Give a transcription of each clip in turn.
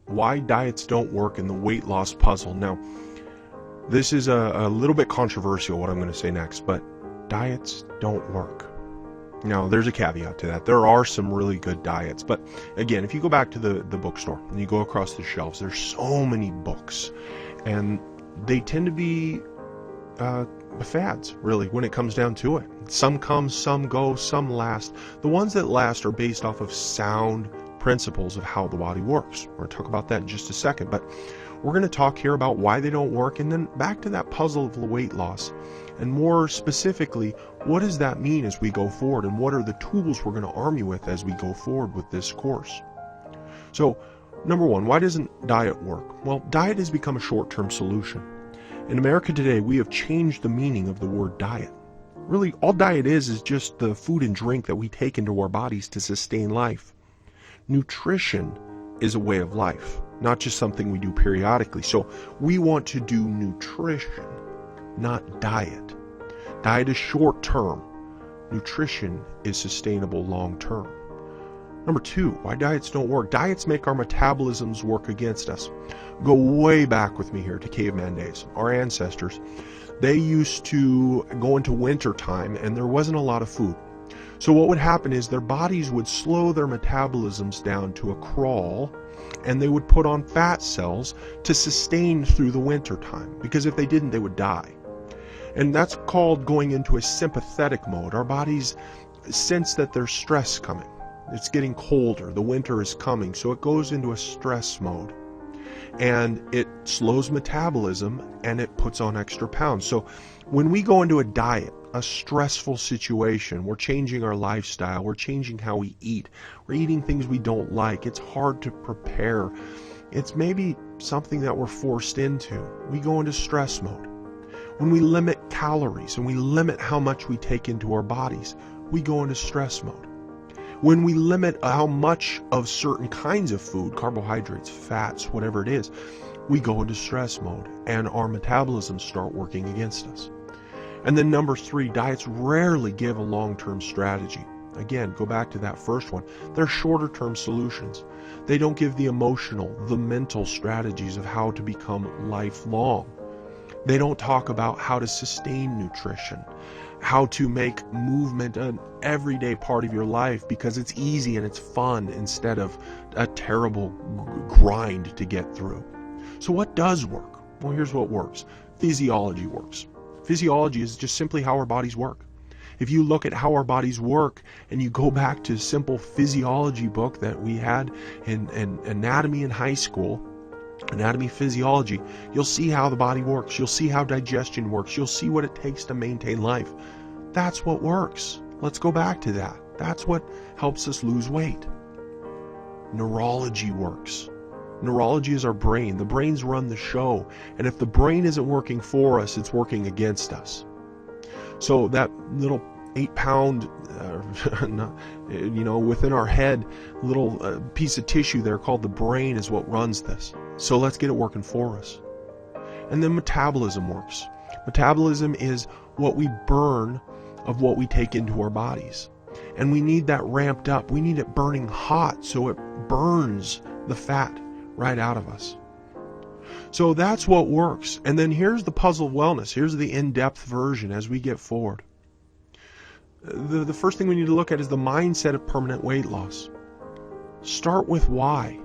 why diets don't work in the weight loss puzzle. Now, this is a little bit controversial, what I'm going to say next, but diets don't work. Now, there's a caveat to that. There are some really good diets, but again, if you go back to the bookstore and you go across the shelves, there's so many books, and they tend to be fads, really, when it comes down to it. Some come, some go, some last. The ones that last are based off of sound principles of how the body works. We're going to talk about that in just a second, but we're going to talk here about why they don't work, and then back to that puzzle of the weight loss. And more specifically, what does that mean as we go forward, and what are the tools we're going to arm you with as we go forward with this course? So, number one, why doesn't diet work? Well, diet has become a short-term solution. In America today, we have changed the meaning of the word diet. Really, all diet is just the food and drink that we take into our bodies to sustain life. Nutrition is a way of life, not just something we do periodically. So we want to do nutrition, not diet. Diet is short term. Nutrition is sustainable long term. Number two, why diets don't work. Diets make our metabolisms work against us. Go way back with me here to caveman days. Our ancestors, they used to go into winter time and there wasn't a lot of food. So what would happen is their bodies would slow their metabolisms down to a crawl, and they would put on fat cells to sustain through the winter time, because if they didn't, they would die. And that's called going into a sympathetic mode. Our bodies sense that there's stress coming. It's getting colder, the winter is coming, so it goes into a stress mode. And it slows metabolism and it puts on extra pounds. So when we go into a diet, a stressful situation, we're changing our lifestyle, we're changing how we eat, we're eating things we don't like, it's hard to prepare, it's maybe something that we're forced into, we go into stress mode. When we limit calories and we limit how much we take into our bodies, we go into stress mode. When we limit how much of certain kinds of food, carbohydrates, fats, whatever it is, we go into stress mode and our metabolisms start working against us. And then number three, diets rarely give a long-term strategy. Again, go back to that first one. They're shorter-term solutions. They don't give the emotional, the mental strategies of how to become lifelong. They don't talk about how to sustain nutrition, how to make movement an everyday part of your life because it's easy and it's fun instead of a terrible grind to get through. So what does work? Well, here's what works. Physiology works. Physiology is just simply how our bodies work. If you look at how our bodies work and you go back to a simple physiology book that we had in anatomy in high school, anatomy physiology, you'll see how the body works. You'll see how digestion works. You'll see what it takes to maintain life. That's what works. Let's go back to that. That's what helps us lose weight. Neurology works. Neurology is our brain. The brains run the show. And if the brain isn't working for us, it's working against us. So that little 8-pound, within our head, little piece of tissue there called the brain is what runs this. So let's get it working for us. And then metabolism works. Metabolism is what we burn of what we take into our bodies. And we need that ramped up. We need it burning hot so it burns the fat right out of us. So that's what works. And then here's the puzzle of wellness. Here's the in-depth version as we get forward. The first thing we need to look at is the mindset of permanent weight loss. Start with why.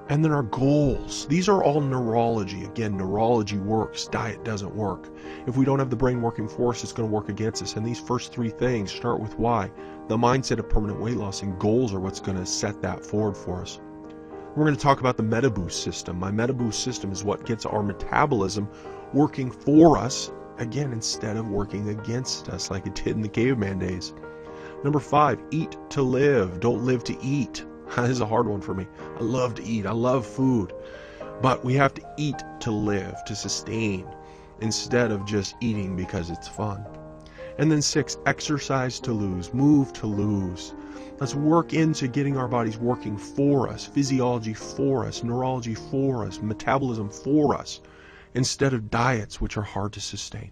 And then our goals. These are all neurology. Again, neurology works. Diet doesn't work. If we don't have the brain working for us, it's going to work against us. And these first three things, start with why. The mindset of permanent weight loss and goals are what's going to set that forward for us. We're going to talk about the Metaboost system. My Metaboost system is what gets our metabolism working for us, again, instead of working against us like it did in the caveman days. Number 5, eat to live. Don't live to eat. That is a hard one for me. I love to eat. I love food. But we have to eat to live, to sustain, instead of just eating because it's fun. And then 6, exercise to lose. Move to lose. Let's work into getting our bodies working for us, physiology for us, neurology for us, metabolism for us, instead of diets which are hard to sustain.